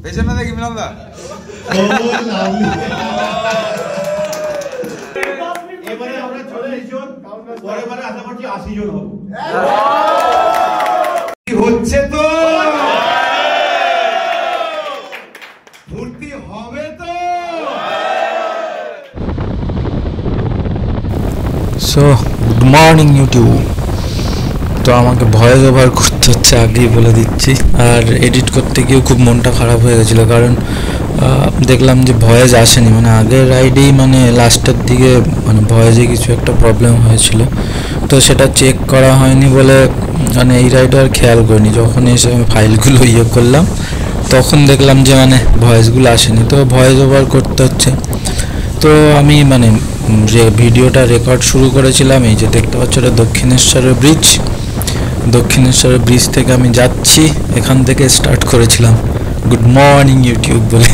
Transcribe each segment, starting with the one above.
পেছনে দেখি মিলনদা। এবারে আমরা 40 জন, পরের বারে আশা করছি 80 জন হব। হচ্ছে তো ভর্তি হবে তো। So good morning YouTube. তো আমাকে ভয়েস ওভার করতে হচ্ছে, আগেই বলে দিচ্ছি। আর এডিট করতে গিয়েও খুব মনটা খারাপ হয়ে গেছিলো, কারণ দেখলাম যে ভয়েস আসেনি। মানে আগের রাইডেই মানে লাস্টের দিকে মানে ভয়েসে কিছু একটা প্রবলেম হয়েছিল, তো সেটা চেক করা হয়নি বলে মানে এই রাইডে আর খেয়াল করিনি। যখন এসে আমি ফাইলগুলো করলাম তখন দেখলাম যে মানে ভয়েসগুলো আসেনি, তো ভয়েস ওভার করতে হচ্ছে। তো আমি মানে যে ভিডিওটা রেকর্ড শুরু করেছিলাম, এই যে দেখতে পাচ্ছ এটা দক্ষিণেশ্বরের ব্রিজ। দক্ষিণেশ্বরের ব্রিজ থেকে আমি যাচ্ছি, এখান থেকে স্টার্ট করেছিলাম গুড মর্নিং ইউটিউব বলে।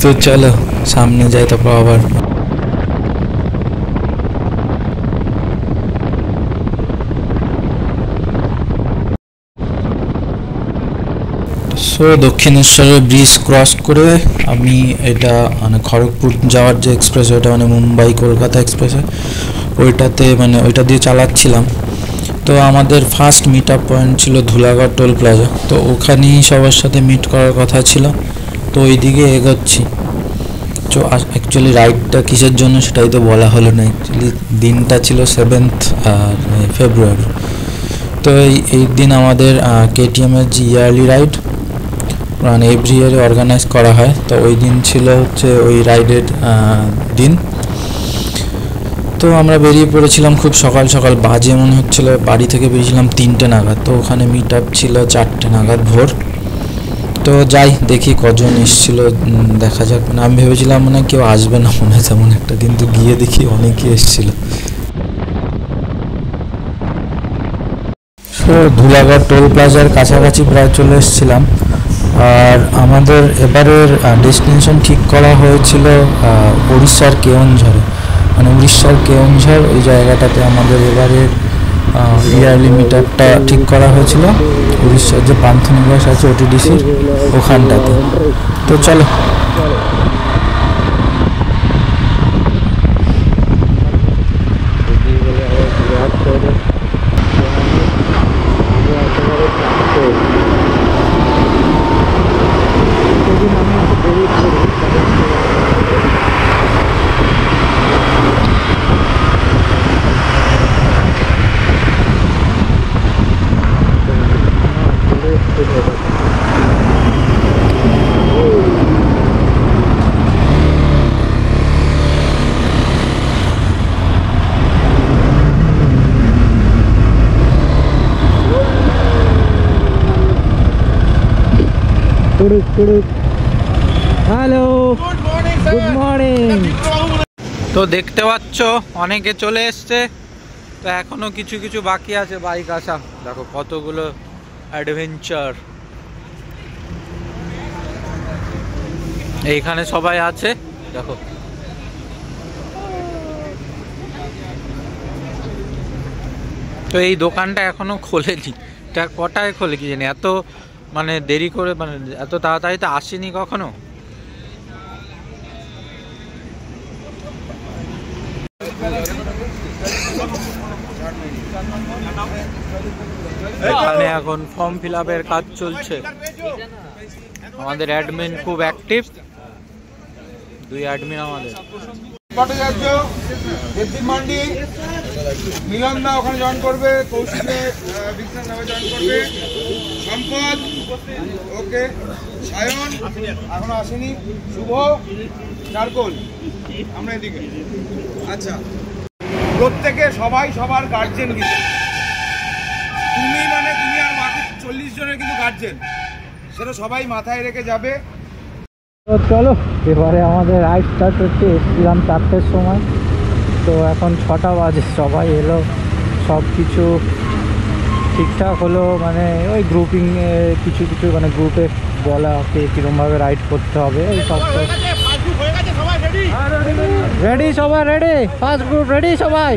তো চলো সামনে যাই, তারপর আবার দক্ষিণেশ্বরের ব্রিজ ক্রস করে আমি এটা মানে খড়গপুর যাওয়ার যে এক্সপ্রেস, ওইটা মানে মুম্বাই কলকাতা এক্সপ্রেস, ওইটাতে মানে ওইটা দিয়ে চালাচ্ছিলাম। তো আমাদের ফার্স্ট মিট আপ পয়েন্ট ছিল ধুলাগড় টোল প্লাজা, তো ওখানেই সবার সাথে মিট করার কথা ছিল। তো ওই দিকে এগোচ্ছি। তো অ্যাকচুয়ালি রাইডটা কিসের জন্য সেটাই তো বলা হলো না। অ্যাকচুয়ালি দিনটা ছিল 7 ফেব্রুয়ারি। তো এই দিন আমাদের কেটিএমের যে ইয়ারলি রাইড মানে এভরি ইয়ারে অর্গানাইজ করা হয়, তো ওই দিন ছিল হচ্ছে ওই রাইডের দিন। তো আমরা বেরিয়ে পড়েছিলাম খুব সকাল সকাল, বাজে মনে হচ্ছিল বাড়ি থেকে বেরিয়েছিলাম 3টে নাগাদ। তো ওখানে মিট আপ ছিল 4টে নাগাদ ভোর। তো যাই দেখি কজন এসেছিলো, দেখা যাক। মানে আমি ভেবেছিলাম মানে কেউ আসবে না মনে হয় তেমন একটা, কিন্তু গিয়ে দেখি অনেকেই এসেছিলো। তো ধুলাগড় টোল প্লাজার কাছাকাছি প্রায় চলে এসেছিলাম। আর আমাদের এবারের ডেস্টিনেশন ঠিক করা হয়েছিল উড়িষ্যার কেওনঝড়ে। মানে উড়িষ্যার কেওনঝড় ওই জায়গাটাতে আমাদের এবারের ইয়ারলি মিট আপটা ঠিক করা হয়েছিল, উড়িষ্যার যে পান্থনিবাস আছে ওটিডিসির ওখানটাতে। তো চলো হ্যালো গুড মর্নিং। তো দেখতে পাচ্ছ অনেকে চলে এসছে, তো এখনো কিছু কিছু বাকি আছে বাইক আসা। দেখো কতগুলো অ্যাডভেঞ্চার এইখানে সবাই আছে। দেখো তো এই দোকানটা এখনো খোলেনি, এটা কটায় খোলে কি জানি, এত মানে দেরি করে, মানে এত তাড়াতাড়ি তো আসেনি কখনো। এখানে এখন ফর্ম ফিল আপের কাজ চলছে। আমাদের অ্যাডমিন খুব অ্যাক্টিভ, 2 অ্যাডমিন আমাদের। ভট্টাচার্য, দেবদীপ মান্ডি, মিলনদা ওখানে জয়েন করবে, কৌশিকে বিজ্ঞান নামে জয়েন করবে, সম্পদ ওকে, সায়ন এখনো আসেনি, শুভ, চারকোল, আমরা এদিকে। আচ্ছা, প্রত্যেকে সবাই সবার গার্জেন কিন্তু তুমি মানে তুমি আর বাকি 40 জনের কিন্তু গার্জেন, সেটা সবাই মাথায় রেখে যাবে। তো চলো এবারে আমাদের রাইড স্টার্ট হচ্ছে। এসেছিলাম 4টের সময়, তো এখন 6টা বাজে। সবাই এলো, সব কিছু ঠিকঠাক হলো। মানে ওই গ্রুপিং কিছু কিছু মানে গ্রুপে বলা কে কীরকমভাবে রাইড করতে হবে, এই সব। রেডি সবাই, রেডি ফার্স্ট গ্রুপ রেডি সবাই।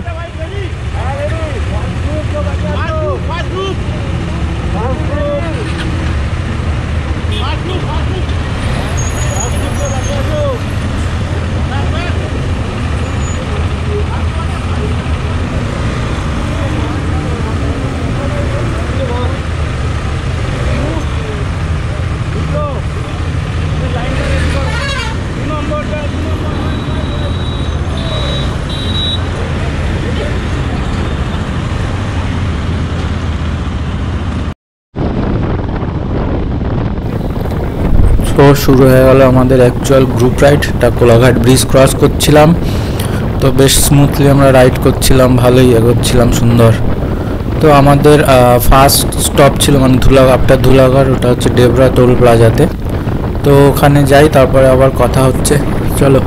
তো শুরু হয়ে গেল আমাদের অ্যাকচুয়াল গ্রুপ রাইডটা। কোলাঘাট ব্রিজ ক্রস করছিলাম, তো বেশ স্মুথলি আমরা রাইড করছিলাম, ভালোই এগোচ্ছিলাম, সুন্দর। তো আমাদের ফার্স্ট স্টপ ছিল মানে আফটার ধুলাগড়, ওটা হচ্ছে ডেবরা টোল প্লাজাতে। তো ওখানে যাই, তারপরে আবার কথা হচ্ছে, চলো।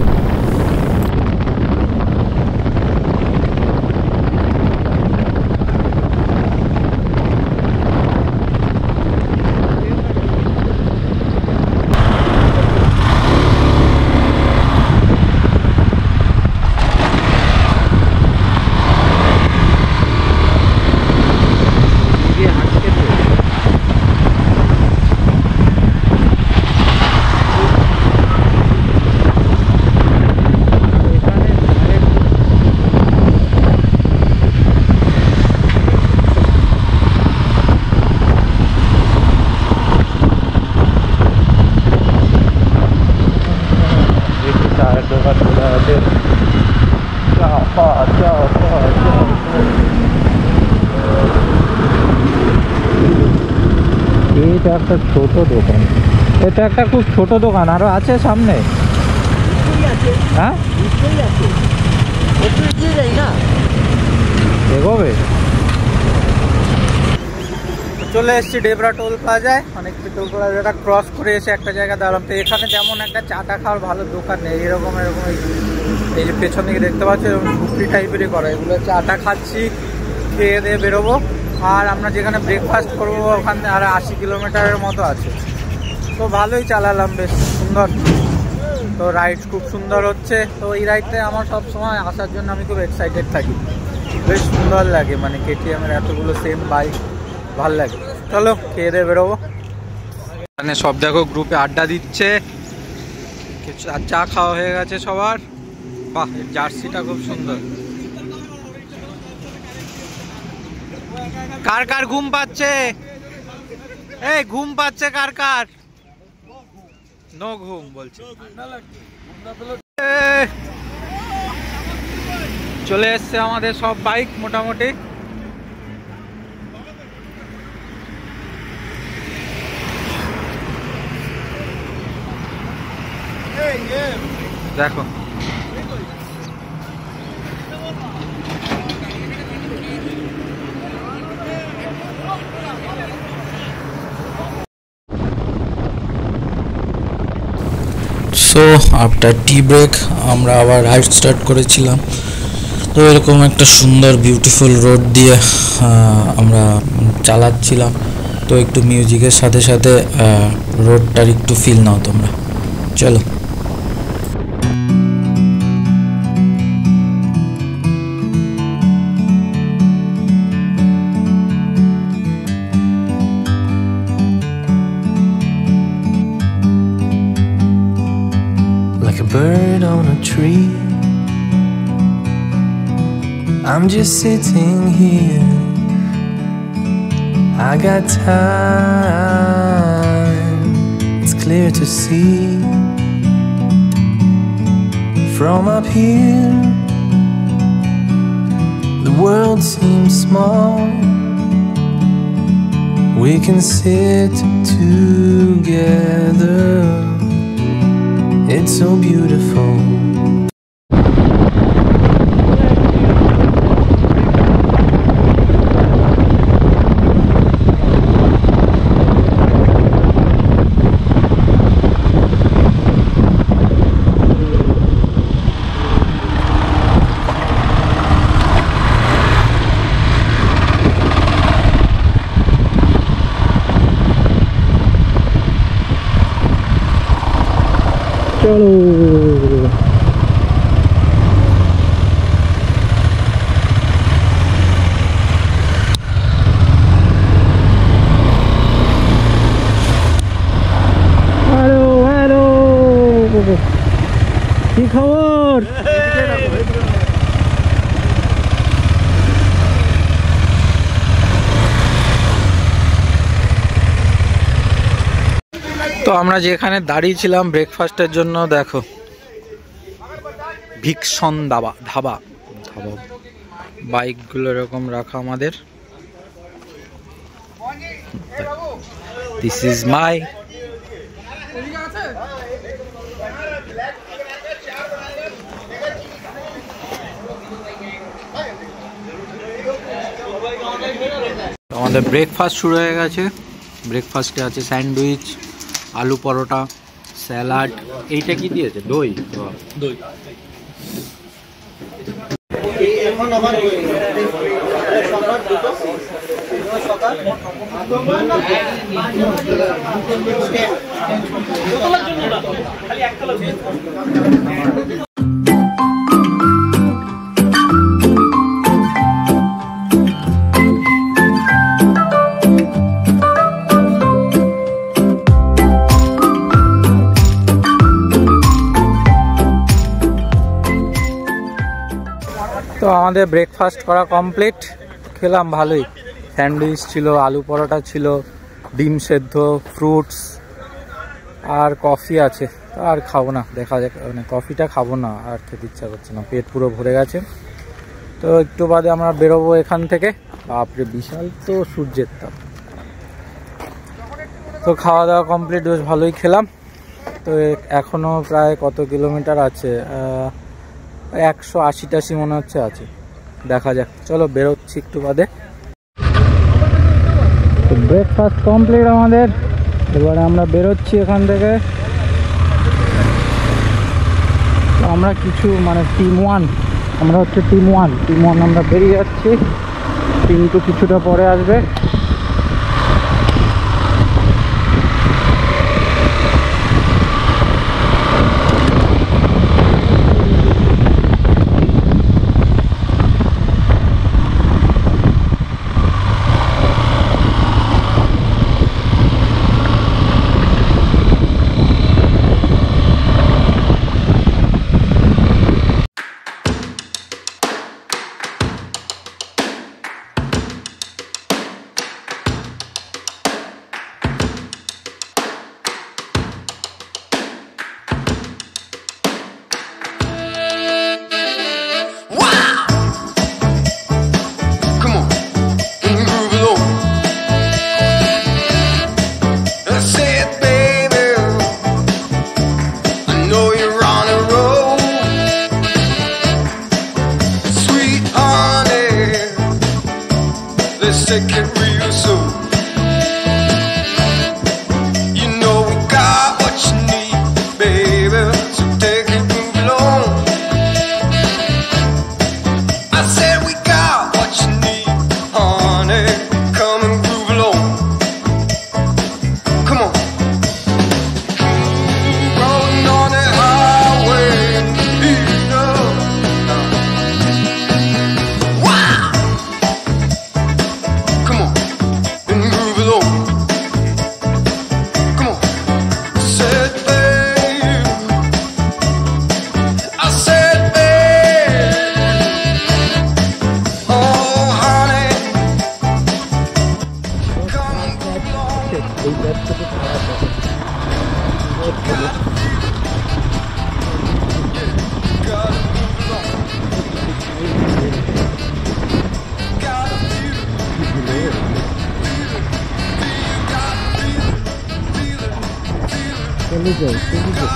এটা একটা ছোট দোকান, এটা একটা খুব ছোট দোকান, আরো আছে সামনে। হ্যাঁ এগোবে। চলে এসেছি ডেবরা টোল প্লাজায়, অনেকটা টোল প্লাজাটা ক্রস করে এসে একটা জায়গা দাঁড়ালাম। তো এখানে তেমন একটা চাটা খাওয়ার ভালো দোকান নেই, এরকম এই যে পেছন দিকে দেখতে পাচ্ছ এরকম ঝুপড়ি টাইপেরই করা, এগুলো চাটা খাচ্ছি, খেয়ে দিয়ে বেরোবো। আর আমরা যেখানে ব্রেকফাস্ট করবো ওখানে আর 80 কিলোমিটারের মতো আছে। তো ভালোই চালালাম, বেশ সুন্দর। তো রাইড খুব সুন্দর হচ্ছে। তো এই রাইডটায় আমার সব সময় আসার জন্য আমি খুব এক্সাইটেড থাকি, বেশ সুন্দর লাগে, মানে কেটিএমের এতগুলো সেম বাইক ভাল লাগে। চলো খেয়ে দিয়ে বেরোবো। মানে সব দেখো গ্রুপে আড্ডা দিচ্ছে, চা খাওয়া হয়ে গেছে সবার। বাহ, জার্সিটা খুব সুন্দর। কার কার ঘুম পাচ্ছে? এই ঘুম পাচ্ছে কার কার? নো ঘুম বলছে। চলে এসছে আমাদের সব বাইক মোটামুটি। দেখো সো আফটার টি ব্রেক আমরা আবার রাইড স্টার্ট করেছিলাম। তো এরকম একটা সুন্দর বিউটিফুল রোড দিয়ে আমরা চালাচ্ছিলাম। তো একটু মিউজিকের সাথে সাথে রোডটার একটু ফিল নাও তোমরা, চলো। Like a bird on a tree, I'm just sitting here. I got time, it's clear to see. From up here, the world seems small. We can sit together, it's so beautiful. চলো তো আমরা যেখানে দাঁড়িয়েছিলাম ব্রেকফাস্টের জন্য দেখো ভিকসন ধাবা বাইকগুলো এরকম রাখা আমাদের। দিস ইজ মাই আমাদের ব্রেকফাস্ট শুরু হয়ে গেছে। ব্রেকফাস্টে আছে স্যান্ডউইচ, আলু পরোটা, স্যালাড। এইটা কি দিয়েছে? দই। তো আমাদের ব্রেকফাস্ট করা কমপ্লিট, খেলাম ভালোই। স্যান্ডউইচ ছিল, আলু পরোটা ছিল, ডিম সেদ্ধ, ফ্রুটস আর কফি আছে। আর খাবো না, দেখা যাক, মানে কফিটা খাবো না, আর খেতে ইচ্ছা করছে না, পেট পুরো ভরে গেছে। তো একটু বাদে আমরা বেরোবো এখান থেকে। বাপরে বিশাল তো সূর্যের তাপ। তো খাওয়া দাওয়া কমপ্লিট, বেশ ভালোই খেলাম। তো এখনও প্রায় কত কিলোমিটার আছে, 180-80 মনে হচ্ছে আছে, দেখা যাক। চলো বেরোচ্ছি একটু বাদে। ব্রেকফাস্ট কমপ্লিট আমাদের, এবারে আমরা বেরোচ্ছি এখান থেকে। আমরা কিছু মানে টিম ওয়ান, আমরা হচ্ছে টিম ওয়ান আমরা বেরিয়ে যাচ্ছি। টিম টু কিছুটা পরে আসবে। Take it real soon. You know we got what you need, baby. So take it, move along. I said we got what you need, honey. Come and groove along. Come on. Rolling on the highway, you know. Wow. Come on, and move along. Come on, said babe. I said babe. Oh honey, come and move along. Gotta move along. Gotta feel it. চলে যাই, চলে যাই।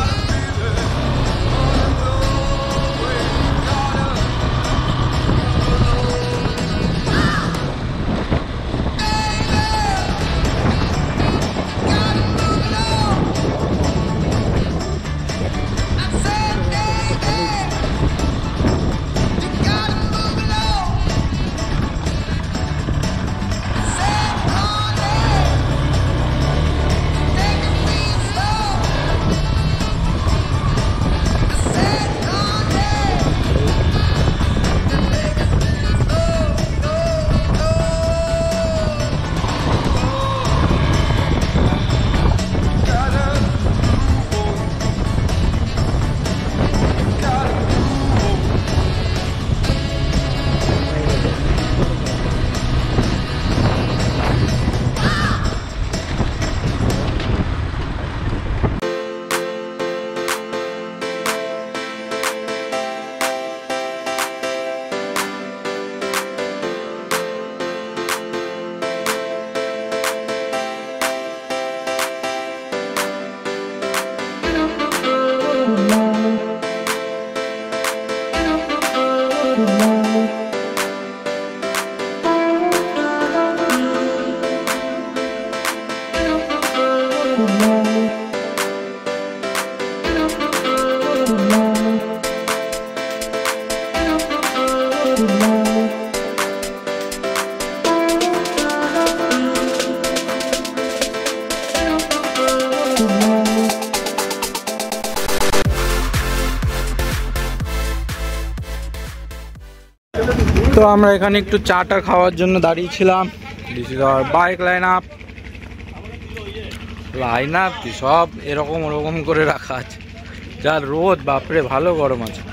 তো আমরা এখানে একটু চাটা খাওয়ার জন্য দাঁড়িয়েছিলাম। This is our bike line up কি সব এরকম ওরকম করে রাখা আছে। যার রোদ, বাপরে ভালো গরম আছে।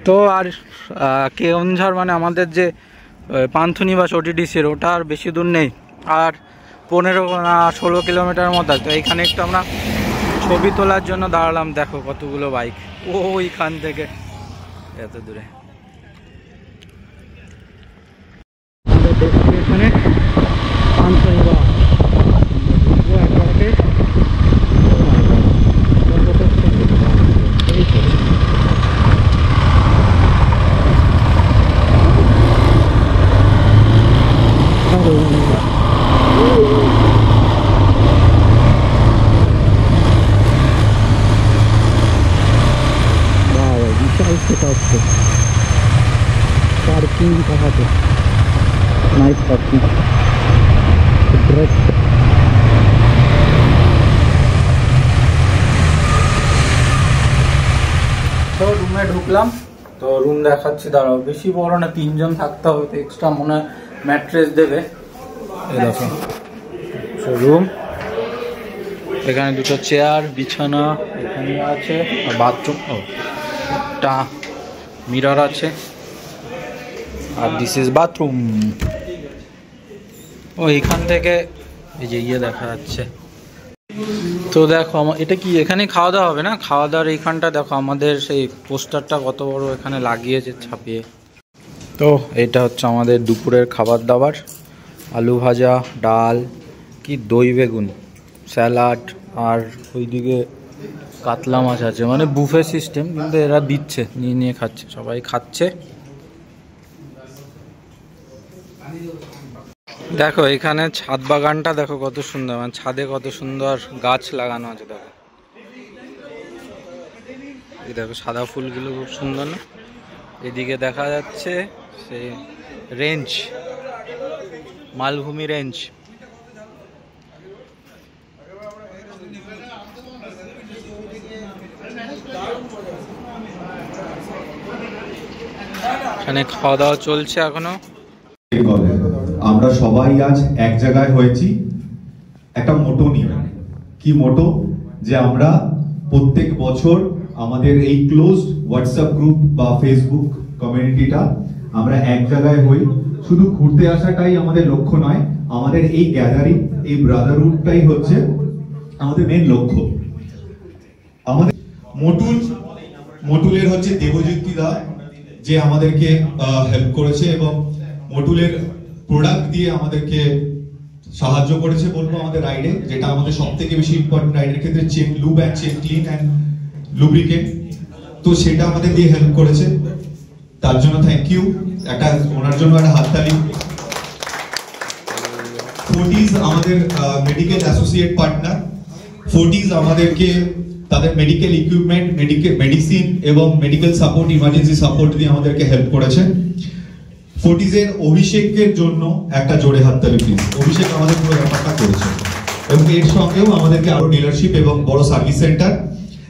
তো আর কেওনঝড় মানে আমাদের যে পান্থনিবাস ওটিডিসির, ওটা আর বেশি দূর নেই, আর 15-16 কিলোমিটার মতো। তো এইখানে একটু আমরা ছবি তোলার জন্য দাঁড়ালাম। দেখো কতগুলো বাইক ওইখান থেকে এত দূরে। এখানে পান্থনিবাস पार्किंग कहाँ पे नाइस पार्किंग। তো রুমে ঢুকলাম। তো রুম দেখাচ্ছি, দাঁড়াও। বেশি বড় না, 3 জন থাকতে হবে, তো এক্সট্রা মনে হয় ম্যাট্রেস দেবে। এই দেখো রুম, এখানে দুটো চেয়ার, বিছানা এখানে আছে, আর বাথরুম, একটা মিরর আছে, আর দিস ইজ বাথরুম। এখান থেকে এই যে ইয়ে দেখা যাচ্ছে। তো দেখো এটা কি, এখানে খাওয়া দাওয়া হবে না? খাওয়া দাওয়ার এইখানটা দেখো, আমাদের সেই পোস্টারটা কত বড় এখানে লাগিয়েছে ছাপিয়ে। তো এটা হচ্ছে আমাদের দুপুরের খাবার দাবার। আলু ভাজা, ডাল, কি দই বেগুন, স্যালাড, আর ওইদিকে কাতলা মাছ আছে। মানে বুফে সিস্টেম, কিন্তু এরা দিচ্ছে, নিয়ে নিয়ে খাচ্ছে, সবাই খাচ্ছে। দেখো এখানে ছাদ বাগানটা দেখো কত সুন্দর, মানে ছাদে কত সুন্দর গাছ লাগানো আছে। দেখো এই দেখো সাদা ফুলগুলো খুব সুন্দর না? এদিকে দেখা যাচ্ছে সেই রেঞ্জ, মালভূমি রেঞ্জ। এখানে খাওয়া দাওয়া চলছে এখনো। আমরা সবাই আজ এক জায়গায় হয়েছি একটা মোটো নিয়ে। কি মোটো? যে আমরা প্রত্যেক বছর আমাদের এই ক্লোজড হোয়াটসঅ্যাপ গ্রুপ বা ফেসবুক কমিউনিটিটা আমরা এক জায়গায় হই। শুধু ঘুরতে আসাটাই আমাদের লক্ষ্য নয়, আমাদের এই গ্যাদারিং, এই ব্রাদারহুডটাই হচ্ছে আমাদের মেন লক্ষ্য। আমাদের মোটুলের হচ্ছে দেবজ্যোতি দা, যে আমাদেরকে হেল্প করেছে এবং মোটুলের প্রোডাক্ট দিয়ে আমাদেরকে সাহায্য করেছে বলবো আমাদের রাইডে, যেটা আমাদের সব থেকে বেশি ইম্পর্টেন্ট রাইডের ক্ষেত্রে, chain lube and chain clean and lubricant. তো সেটা আমাদের দিয়ে হেল্প করেছে, তার জন্য থ্যাংক ইউ। একটা ওনার জন্য একটা হাততালি। ফোর্টিজ আমাদের মেডিকেল অ্যাসোসিয়েট পার্টনার। ফোর্টিজ আমাদেরকে তাদের মেডিকেল ইকুইপমেন্ট, মেডিসিন এবং মেডিকেল সাপোর্ট, ইমার্জেন্সি সাপোর্ট দিয়ে আমাদেরকে হেল্প করেছে। ফোর্টিজের অভিষেকের জন্য একটা জোরে হাততালি প্লিজ। অভিষেক আমাদের পুরো ব্যাপারটা করেছে, এবং এর সঙ্গেও আমাদেরকে আরো ডিলারশিপ এবং বড় সার্ভিস সেন্টার,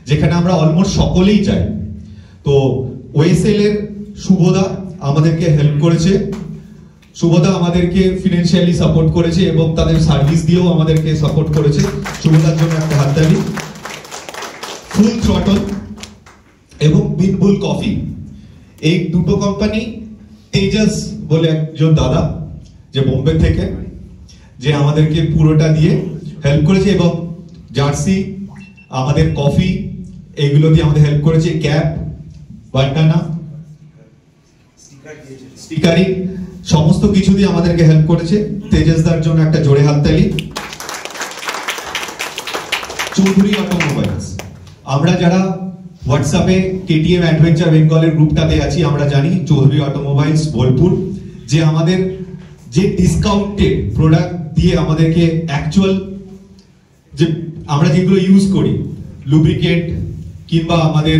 যেখানে আমরা অলমোস্ট সকলেই যাই। তো ওএসএল এর শুভদা আমাদেরকে হেল্প করেছে। শুভদা আমাদেরকে ফিনান্সিয়ালি সাপোর্ট করেছে এবং তাদের সার্ভিস দিয়েও আমাদেরকে সাপোর্ট করেছে। শুভদার জন্য একটা হাততালি। ফুল থ্রটল এবং বিটবুল কফি, এই দুটো কোম্পানি, তেজাস বলে একজন দাদা যে বোম্বে থেকে, যে আমাদেরকে পুরোটা দিয়ে হেল্প করেছে, এবং জার্সি, আমাদের কফি, এগুলো দিয়ে আমাদের হেল্প করেছে। ক্যাপ, বান্ডানা, স্টিকারিং, সমস্ত কিছু দিয়ে আমাদেরকে হেল্প করেছে। তেজাসদার জন্য একটা জোরে হাততালি। চৌধুরী অটোমোবাইলস। আমরা যারা হোয়াটসঅ্যাপে কেটিএম অ্যাডভেঞ্চার বেঙ্গলের গ্রুপটাতে আছি আমরা জানি চৌধুরী অটোমোবাইলস বোলপুর যে আমাদের যে ডিসকাউন্টেড প্রোডাক্ট দিয়ে আমাদেরকে অ্যাকচুয়াল যে আমরা যেগুলো ইউজ করি লুব্রিকেন্ট কিংবা আমাদের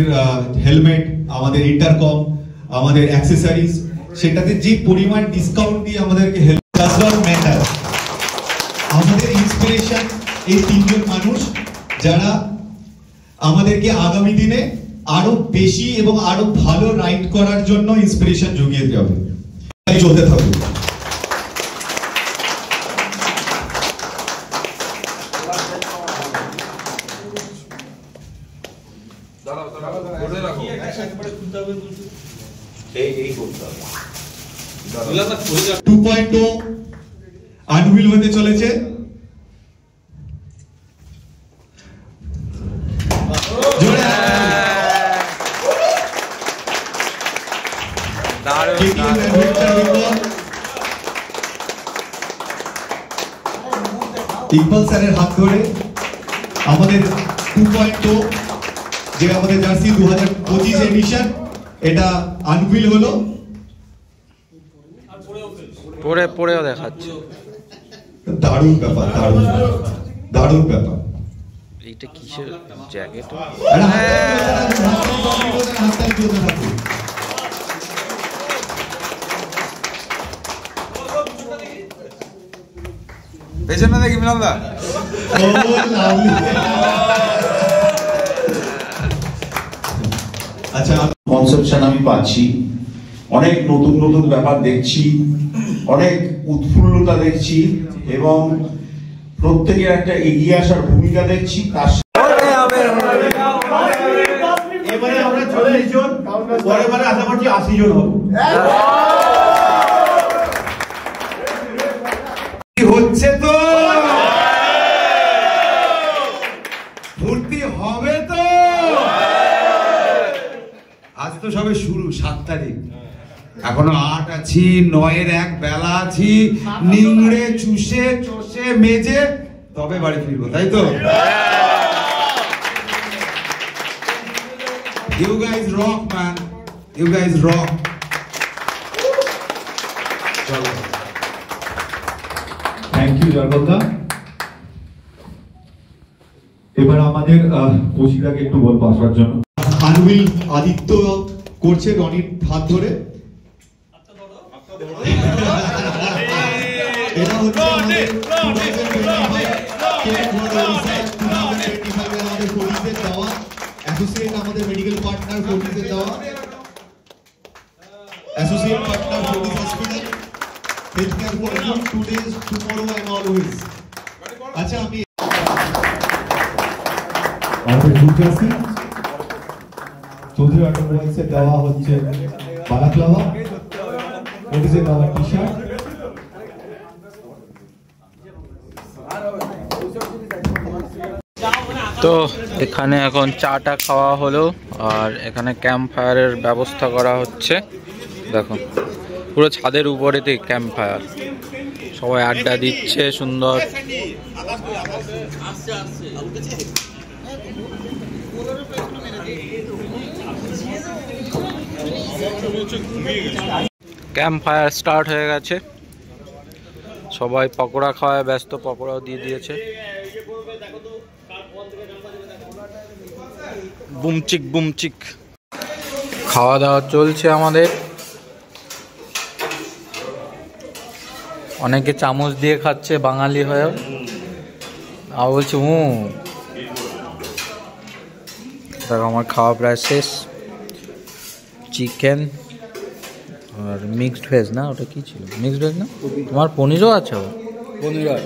হেলমেট, আমাদের ইন্টারকম, আমাদের অ্যাক্সেসরিজ, সেটাতে যে পরিমাণ ডিসকাউন্ট দিয়ে আমাদেরকে হেল্প ম্যাটার। আমাদের ইন্সপিরেশন এই তিনজন মানুষ যারা আমাদেরকে আগামী দিনে আরো বেশি এবং আরো ভালো রাইড করার জন্য ইন্সপিরেশন জুগিয়ে যাবে। চলতে থাকুক। আনভিল হতে চলেছে। ইকবাল স্যারের হাত ধরে আমাদের 2.0 যে আমাদের জার্সি 2025 এডিশন এটা আনভিল হলো। পরেও দেখাচ্ছে। দারুণ ব্যাপার, দারুণ ব্যাপার। এইটা কিসের জ্যাকেট? পেছনে দেখি মিলালদা। আচ্ছা, কনসেপশন আমি পাচ্ছি, অনেক নতুন নতুন ব্যাপার দেখছি, অনেক উৎফুল্লতা দেখছি এবং প্রত্যেকের একটা এগিয়ে আসার ভূমিকা দেখছি। তার এবারে আমরা 40 জন, পরের বারে আশা করছি 80 জন হব। হচ্ছে তো ফুর্তি হবে তো। আজ তো সবে শুরু, 7 তারিখ, এখনো 8 আছি, 9-এর 1 বেলা আছি, নিংড়ে চুষে চষে মেজে তবে বাড়ি ফিরবো, তাই তো? You guys rock, man. You guys rock. চলো। থ্যাংক ইউ জয়গোদা। এবার আমাদের কৌশিকদাকে একটু বলবো আসার জন্য। আনভিল আদিত্য করছে রনির হাত ধরে। এটা হচ্ছে আমাদের 2025 আমাদের ফোর্টিসের দেওয়া অ্যাসোসিয়েট, আমাদের মেডিকেল পার্টনার ফোর্টিসের দেওয়া associate partner Fortis hospital. Take care for you today, tomorrow and always. আচ্ছা, আমি আমাদের গ্রুপে আছি। চৌধুরী অটোমোবাইলসে দেওয়া হচ্ছে বালাক্লাভা, ফোর্টিসে দেওয়া টি শার্ট। তো এখানে এখন চাটা খাওয়া হলো আর এখানে ক্যাম্প ফায়ারের ব্যবস্থা করা হচ্ছে। দেখো পুরো ছাদের উপরেতে ক্যাম্প ফায়ার, সবাই আড্ডা দিচ্ছে সুন্দর। ক্যাম্প ফায়ার স্টার্ট হয়ে গেছে, সবাই পকোড়া খাওয়ায় ব্যস্ত, পকোড়াও দিয়ে দিয়েছে। বুমচিক বুমচিক খাওয়া দাওয়া চলছে আমাদের। অনেকে চামচ দিয়ে খাচ্ছে বাঙালি হয়েও, আর বলছি দেখো আমার খাওয়া প্রায় শেষ। চিকেন আর মিক্সড ভেজ, না ওটা কি ছিল? মিক্সড ভেজ না? তোমার পনিরও আছে? পনির আর